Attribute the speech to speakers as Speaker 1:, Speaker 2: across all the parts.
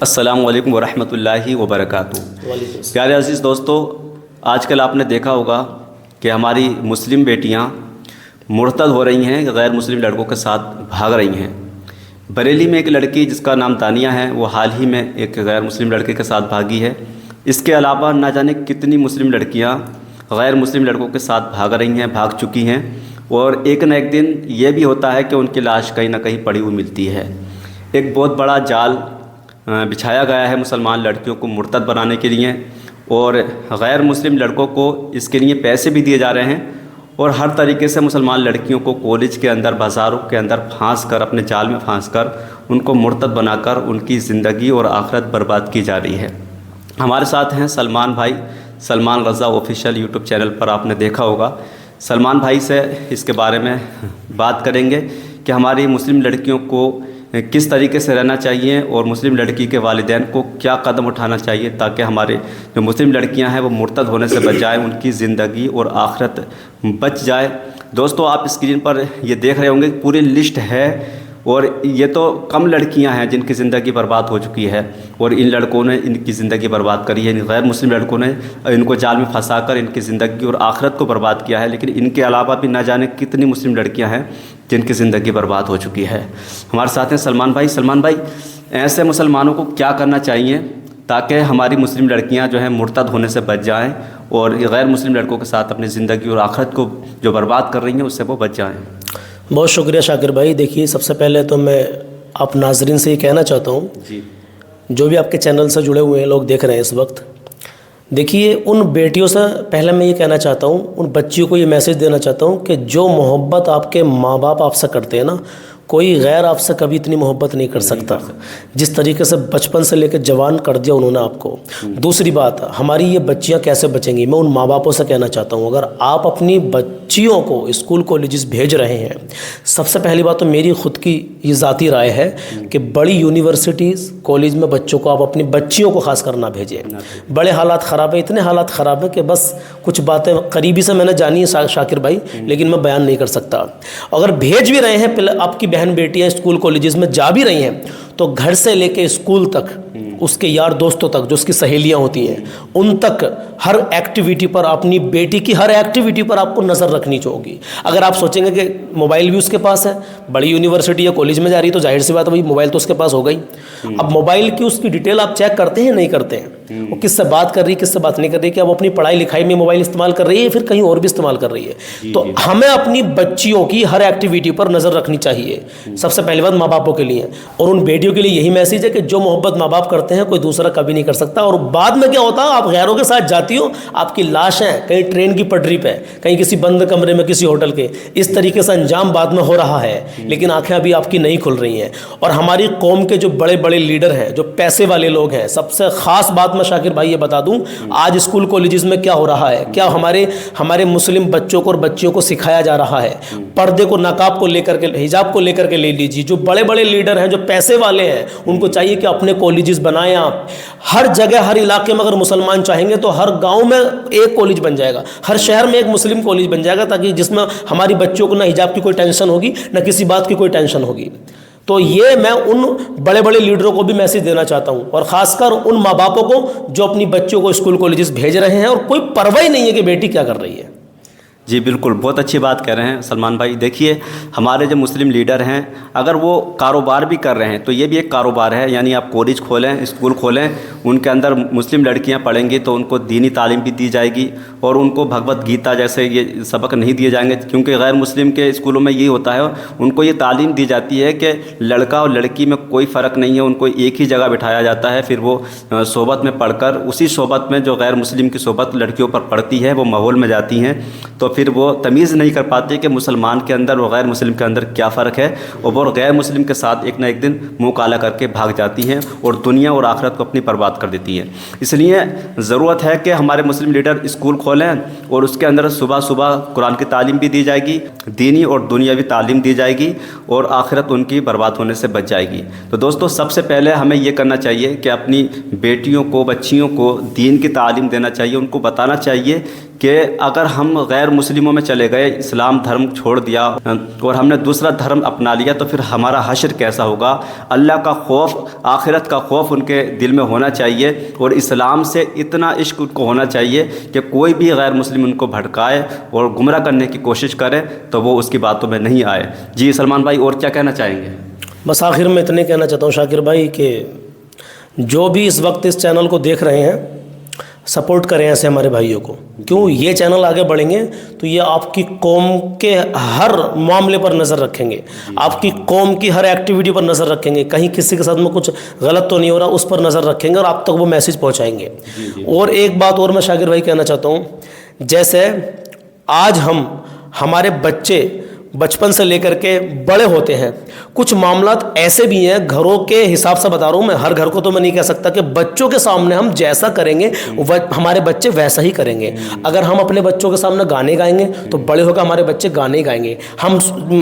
Speaker 1: अस्सलामु अलैकुम वरहमतुल्लाहि वबरकातुहू। प्यारे अज़ीज़ दोस्तों, आजकल आपने देखा होगा कि हमारी मुस्लिम बेटियां मुर्तद हो रही हैं, गैर मुस्लिम लड़कों के साथ भाग रही हैं। बरेली में एक लड़की जिसका नाम तानिया है, वो हाल ही में एक गैर मुस्लिम लड़के के साथ भागी है। इसके अलावा ना जाने कितनी मुस्लिम लड़कियां गैर मुस्लिम लड़कों के साथ भाग रही हैं, भाग चुकी हैं, और एक न एक दिन ये भी होता है कि उनकी लाश कहीं ना कहीं पड़ी हुई मिलती है। एक बहुत बड़ा जाल बिछाया गया है मुसलमान लड़कियों को मुर्तद बनाने के लिए, और गैर मुस्लिम लड़कों को इसके लिए पैसे भी दिए जा रहे हैं, और हर तरीके से मुसलमान लड़कियों को कॉलेज के अंदर, बाज़ारों के अंदर फांस कर, अपने जाल में फांस कर उनको मुर्तद बनाकर उनकी ज़िंदगी और आखिरत बर्बाद की जा रही है। हमारे साथ हैं सलमान भाई, सलमान रज़ा ऑफिशियल यूट्यूब चैनल पर आपने देखा होगा। सलमान भाई से इसके बारे में बात करेंगे कि हमारी मुस्लिम लड़कियों को किस तरीके से रहना चाहिए और मुस्लिम लड़की के वालिदैन को क्या कदम उठाना चाहिए ताकि हमारे जो मुस्लिम लड़कियां हैं वो मुर्तद होने से बच जाए, उनकी ज़िंदगी और आखिरत बच जाए। दोस्तों, आप स्क्रीन पर ये देख रहे होंगे, पूरी लिस्ट है, और ये तो कम लड़कियां हैं जिनकी ज़िंदगी बर्बाद हो चुकी है, और इन लड़कों ने इनकी ज़िंदगी बर्बाद करी है। इन गैर मुस्लिम लड़कों ने इनको जाल में फंसाकर इनकी ज़िंदगी और आखिरत को बर्बाद किया है। लेकिन इनके अलावा भी ना जाने कितनी मुस्लिम लड़कियां हैं जिनकी ज़िंदगी बर्बाद हो चुकी है। हमारे साथ हैं सलमान भाई। सलमान भाई, ऐसे मुसलमानों को क्या करना चाहिए ताकि हमारी मुस्लिम लड़कियां जो हैं मुर्तद होने से बच जाएँ और गैर मुस्लिम लड़कों के साथ अपनी ज़िंदगी और आखिरत को जो बर्बाद कर रही हैं उससे वो बच जाएँ?
Speaker 2: बहुत शुक्रिया शाकिर भाई। देखिए, सबसे पहले तो मैं आप नाजरीन से ये कहना चाहता हूँ
Speaker 1: जी,
Speaker 2: जो भी आपके चैनल से जुड़े हुए हैं लोग देख रहे हैं इस वक्त, देखिए, उन बेटियों से पहले मैं ये कहना चाहता हूँ, उन बच्चियों को ये मैसेज देना चाहता हूँ कि जो मोहब्बत आपके माँ बाप आपसे करते हैं ना, कोई गैर आपसे कभी इतनी मोहब्बत नहीं कर सकता जिस तरीके से बचपन से लेकर जवान कर दिया उन्होंने आपको। दूसरी बात, हमारी ये बच्चियां कैसे बचेंगी, मैं उन माँ बापों से कहना चाहता हूँ, अगर आप अपनी बच्चियों को स्कूल कॉलेजेस भेज रहे हैं, सबसे पहली बात तो मेरी खुद की ये ज़ाती राय है कि बड़ी यूनिवर्सिटीज़ कॉलेज में बच्चों को, आप अपनी बच्चियों को खास कर ना भेजें। बड़े हालात ख़राब है, इतने हालात ख़राब है कि बस कुछ बातें करीबी से मैंने जानी है शाकिर भाई, लेकिन मैं बयान नहीं कर सकता। अगर भेज भी रहे हैं, पहले आपकी बहन बेटियां स्कूल कॉलेजेस में जा भी रही हैं, तो घर से लेके स्कूल तक, उसके यार दोस्तों तक, जो उसकी सहेलियां होती हैं, उन तक हर एक्टिविटी पर, अपनी बेटी की हर एक्टिविटी पर आपको नज़र रखनी चाहिए। अगर आप सोचेंगे कि मोबाइल भी उसके पास है, बड़ी यूनिवर्सिटी या कॉलेज में जा रही है, तो जाहिर सी बात है भाई मोबाइल तो उसके पास हो गई। अब मोबाइल की उसकी डिटेल आप चेक करते हैं, नहीं करते हैं, वो किससे बात कर रही है, किससे बात नहीं कर रही, कि अब अपनी पढ़ाई लिखाई में मोबाइल इस्तेमाल कर रही है, फिर कहीं और भी इस्तेमाल कर रही है। तो हमें अपनी बच्चियों की हर एक्टिविटी पर नज़र रखनी चाहिए, सबसे पहली बात माँ बापों के लिए। और उन बेटियों के लिए यही मैसेज है कि जो मोहब्बत माँ बाप करते हैं कोई दूसरा कभी नहीं कर सकता। और बाद में क्या होता है, आप गैरों के साथ जाती हो, आपकी लाशें कहीं ट्रेन की पटरी पे, कहीं किसी बंद कमरे में, किसी होटल के, इस तरीके से अंजाम बाद में हो रहा है, लेकिन आंखें अभी आपकी नहीं खुल रही हैं। और हमारी कौम के जो बड़े बड़े लीडर हैं, जो पैसे वाले लोग हैं, सबसे खास बात मैं शाकिर भाई ये बता दूं, आज स्कूल कॉलेजेस में क्या हो रहा है, क्या हमारे मुस्लिम बच्चों को और बच्चियों को सिखाया जा रहा है, पर्दे को, नकाब को लेकर के, हिजाब को लेकर के ले लीजिए। जो बड़े बड़े लीडर हैं, जो पैसे वाले हैं, उनको चाहिए कि अपने कॉलेजेस बनाएं। आप हर जगह, हर इलाके में अगर मुसलमान चाहेंगे तो हर गांव में एक कॉलेज बन जाएगा, हर शहर में एक मुस्लिम कॉलेज बन जाएगा, ताकि जिसमें हमारी बच्चियों को ना हिजाब की कोई टेंशन होगी, ना किसी बात की कोई टेंशन होगी। तो ये मैं उन बड़े बड़े लीडरों को भी मैसेज देना चाहता हूँ, और ख़ासकर उन माँ बापों को जो अपनी बच्चों को स्कूल कॉलेजेस भेज रहे हैं और कोई परवाह ही नहीं है कि बेटी क्या कर रही है।
Speaker 1: जी बिल्कुल, बहुत अच्छी बात कह रहे हैं सलमान भाई। देखिए, हमारे जो मुस्लिम लीडर हैं, अगर वो कारोबार भी कर रहे हैं तो ये भी एक कारोबार है। यानी आप कॉलेज खोलें, स्कूल खोलें, उनके अंदर मुस्लिम लड़कियां पढ़ेंगी तो उनको दीनी तालीम भी दी जाएगी, और उनको भगवत गीता जैसे ये सबक नहीं दिए जाएंगे, क्योंकि गैर मुस्लिम के स्कूलों में ये होता है, उनको ये तालीम दी जाती है कि लड़का और लड़की में कोई फ़र्क नहीं है, उनको एक ही जगह बिठाया जाता है। फिर वो सोबत में पढ़कर, उसी सोबत में जो गैर मुस्लिम की सोबत लड़कियों पर पड़ती है, वो माहौल में जाती हैं, तो फिर वो तमीज़ नहीं कर पाते कि मुसलमान के अंदर और गैर मुस्लिम के अंदर क्या फ़र्क है, और वो गैर मुस्लिम के साथ एक ना एक दिन मुँह काला करके भाग जाती हैं और दुनिया और आखिरत को अपनी बर्बाद कर देती हैं। इसलिए ज़रूरत है कि हमारे मुस्लिम लीडर स्कूल खोलें, और उसके अंदर सुबह सुबह कुरान की तालीम भी दी जाएगी, दीनी और दुनियावी तालीम दी जाएगी, और आखिरत उनकी बर्बाद होने से बच जाएगी। तो दोस्तों, सबसे पहले हमें ये करना चाहिए कि अपनी बेटियों को, बच्चियों को दीन की तालीम देना चाहिए, उनको बताना चाहिए कि अगर हम गैर मुस्लिमों में चले गए, इस्लाम धर्म छोड़ दिया और हमने दूसरा धर्म अपना लिया, तो फिर हमारा हश्र कैसा होगा। अल्लाह का खौफ, आखिरत का खौफ उनके दिल में होना चाहिए और इस्लाम से इतना इश्क उनको होना चाहिए कि कोई भी गैर मुस्लिम उनको भड़काए और गुमराह करने की कोशिश करे तो वो उसकी बातों में नहीं आए। जी सलमान भाई, और क्या कहना चाहेंगे?
Speaker 2: बस आखिर में इतने कहना चाहता हूँ शाकिर भाई कि जो भी इस वक्त इस चैनल को देख रहे हैं, सपोर्ट करें ऐसे हमारे भाइयों को। क्यों? ये चैनल आगे बढ़ेंगे तो ये आपकी कौम के हर मामले पर नज़र रखेंगे, आपकी कौम की हर एक्टिविटी पर नज़र रखेंगे, कहीं किसी के साथ में कुछ गलत तो नहीं हो रहा उस पर नज़र रखेंगे और आप तक वो मैसेज पहुंचाएंगे। और एक बात और मैं शाकिर भाई कहना चाहता हूँ, जैसे आज हमारे बच्चे बचपन से लेकर के बड़े होते हैं, कुछ मामलात ऐसे भी हैं, घरों के हिसाब से बता रहा हूँ मैं, हर घर को तो मैं नहीं कह सकता कि बच्चों के सामने हम जैसा करेंगे हमारे बच्चे वैसा ही करेंगे। अगर हम अपने बच्चों के सामने गाने गाएंगे तो बड़े होकर हमारे बच्चे गाने गाएंगे। हम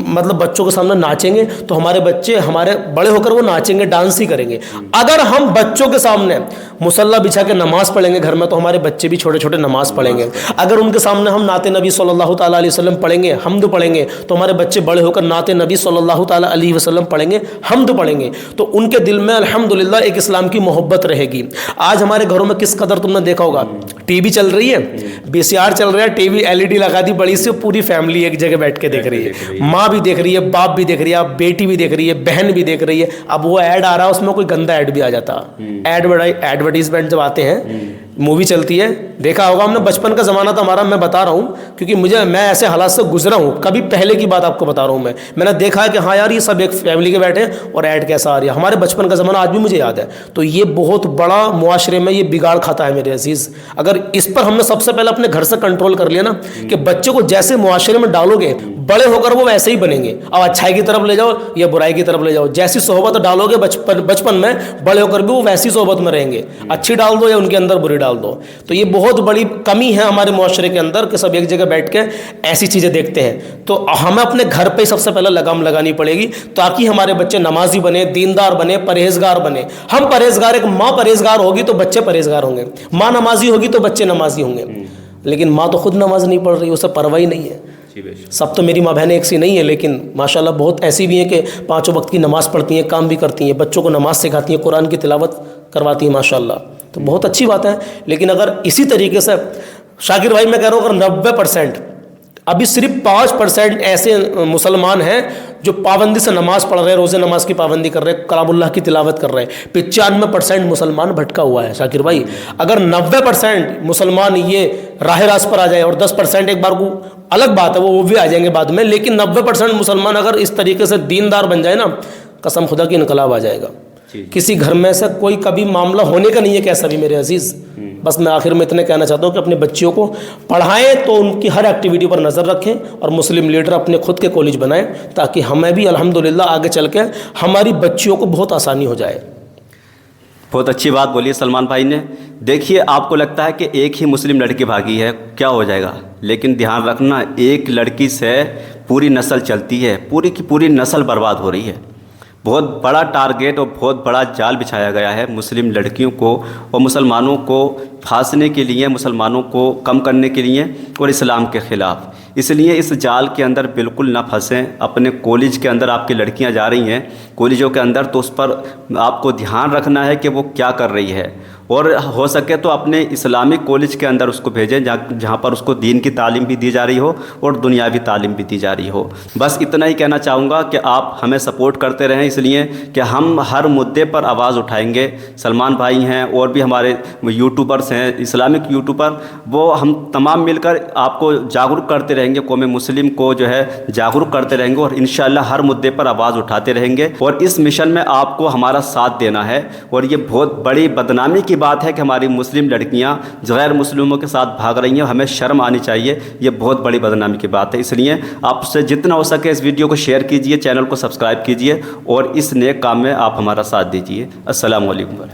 Speaker 2: मतलब बच्चों के सामने नाचेंगे तो हमारे बच्चे हमारे बड़े होकर वो नाचेंगे, डांस ही करेंगे। अगर हम बच्चों के सामने मुसल्ला बिछा के नमाज पढ़ेंगे घर में तो हमारे बच्चे भी छोटे छोटे नमाज पढ़ेंगे। अगर उनके सामने हम नाते नबी सल्लल्लाहु ताला अलैहि वसल्लम पढ़ेंगे, हम्द पढ़ेंगे, तो हमारे बच्चे बड़े होकर नाते नबी सल्लल्लाहु ताला अलैहि वसल्लम पढ़ेंगे, हम्द पढ़ेंगे, तो उनके दिल में अल्हम्दुलिल्लाह एक इस्लाम की मोहब्बत रहेगी। आज हमारे घरों में किस कदर तुमने देखा होगा, टीवी चल रही है, VCR चल रहा है, टीवी LED लगा दी बड़ी सी, पूरी फैमिली एक जगह बैठ के देख रही है, माँ भी देख रही है, बाप भी देख रही है, बेटी भी देख रही है, बहन भी देख रही है। अब वो ऐड आ रहा है, उसमें कोई गंदा ऐड भी आ जाता, एडवर्टीजमेंट जब आते हैं, मूवी चलती है, देखा होगा हमने, बचपन का ज़माना था हमारा, मैं बता रहा हूँ क्योंकि मैं ऐसे हालात से गुजरा हूँ, कभी पहले की बात आपको बता रहा हूँ। मैंने देखा है कि हाँ यार ये सब एक फैमिली के बैठे हैं और ऐड कैसा आ रही है। हमारे बचपन का ज़माना आज भी मुझे याद है। तो ये बहुत बड़ा मुआशरे में ये बिगाड़ खाता है मेरे अजीज़। अगर इस पर हमने सबसे पहले अपने घर से कंट्रोल कर लिया ना कि बच्चे को जैसे मुआशरे में डालोगे बड़े होकर वो वैसे ही बनेंगे। अब अच्छाई की तरफ ले जाओ या बुराई की तरफ ले जाओ, जैसी सोहबत डालोगे बचपन में, बड़े होकर भी वो वैसी सोहबत में रहेंगे। अच्छी डाल दो या उनके अंदर बुरी डाल दो। तो ये बहुत बड़ी कमी है हमारे मुआशरे के अंदर कि सब एक जगह बैठ के ऐसी चीज़ें देखते हैं। तो हमें अपने घर पे सबसे पहले लगाम लगानी पड़ेगी ताकि हमारे बच्चे नमाजी बने, दीनदार बने, परहेजगार बने। हम परहेजगार, एक माँ परहेजगार होगी तो बच्चे परहेजगार होंगे, माँ नमाजी होगी तो बच्चे नमाजी होंगे। लेकिन माँ तो खुद नमाज नहीं पढ़ रही, उसे परवाह ही नहीं है। सब तो मेरी माँ बहनें एक सी नहीं है, लेकिन माशाल्लाह बहुत ऐसी भी हैं कि 5 वक्त की नमाज़ पढ़ती हैं, काम भी करती हैं, बच्चों को नमाज़ सिखाती हैं, कुरान की तिलावत करवाती हैं माशाल्लाह। तो बहुत अच्छी बात है। लेकिन अगर इसी तरीके से शाकिर भाई मैं कह रहा हूँ, अगर 90%, अभी सिर्फ 5% ऐसे मुसलमान हैं जो पाबंदी से नमाज पढ़ रहे हैं, रोज़े नमाज की पाबंदी कर रहे हैं, कलामुल्लाह की तिलावत कर रहे हैं, 95% मुसलमान भटका हुआ है। शाकिर भाई अगर 90% मुसलमान ये राह रास्त पर आ जाए और 10% एक बार को अलग बात है, वो भी आ जाएंगे बाद में, लेकिन 90% मुसलमान अगर इस तरीके से दीनदार बन जाए ना, कसम खुदा की इनकलाब आ जाएगा। किसी घर में से कोई कभी मामला होने का नहीं है कैसा भी मेरे अजीज़। बस मैं आखिर में इतने कहना चाहता हूँ कि अपने बच्चियों को पढ़ाएं तो उनकी हर एक्टिविटी पर नज़र रखें और मुस्लिम लीडर अपने खुद के कॉलेज बनाएं ताकि हमें भी अल्हम्दुलिल्लाह आगे चल के हमारी बच्चियों को बहुत आसानी हो जाए।
Speaker 1: बहुत अच्छी बात बोली सलमान भाई ने। देखिए, आपको लगता है कि एक ही मुस्लिम लड़की भागी है, क्या हो जाएगा, लेकिन ध्यान रखना एक लड़की से पूरी नस्ल चलती है, पूरी की पूरी नस्ल बर्बाद हो रही है। बहुत बड़ा टारगेट और बहुत बड़ा जाल बिछाया गया है मुस्लिम लड़कियों को और मुसलमानों को फांसने के लिए, मुसलमानों को कम करने के लिए और इस्लाम के ख़िलाफ़। इसलिए इस जाल के अंदर बिल्कुल ना फंसें। अपने कॉलेज के अंदर आपकी लड़कियां जा रही हैं कॉलेजों के अंदर, तो उस पर आपको ध्यान रखना है कि वो क्या कर रही है, और हो सके तो अपने इस्लामिक कॉलेज के अंदर उसको भेजें जहाँ पर उसको दीन की तालीम भी दी जा रही हो और दुनियावी तालीम भी दी जा रही हो। बस इतना ही कहना चाहूँगा कि आप हमें सपोर्ट करते रहें, इसलिए कि हम हर मुद्दे पर आवाज़ उठाएंगे। सलमान भाई हैं और भी हमारे यूट्यूबर्स हैं, इस्लामिक यूट्यूबर, वो हम तमाम मिलकर आपको जागरूक करते रहेंगे, कौम मुस्लिम को जो है जागरूक करते रहेंगे और इंशाअल्लाह हर मुद्दे पर आवाज़ उठाते रहेंगे। और इस मिशन में आपको हमारा साथ देना है। और ये बहुत बड़ी बदनामी की बात है कि हमारी मुस्लिम लड़कियां गैर मुस्लिमों के साथ भाग रही हैं, हमें शर्म आनी चाहिए। ये बहुत बड़ी बदनामी की बात है। इसलिए आपसे जितना हो सके इस वीडियो को शेयर कीजिए, चैनल को सब्सक्राइब कीजिए और इस नेक काम में आप हमारा साथ दीजिए। अस्सलाम वालेकुम।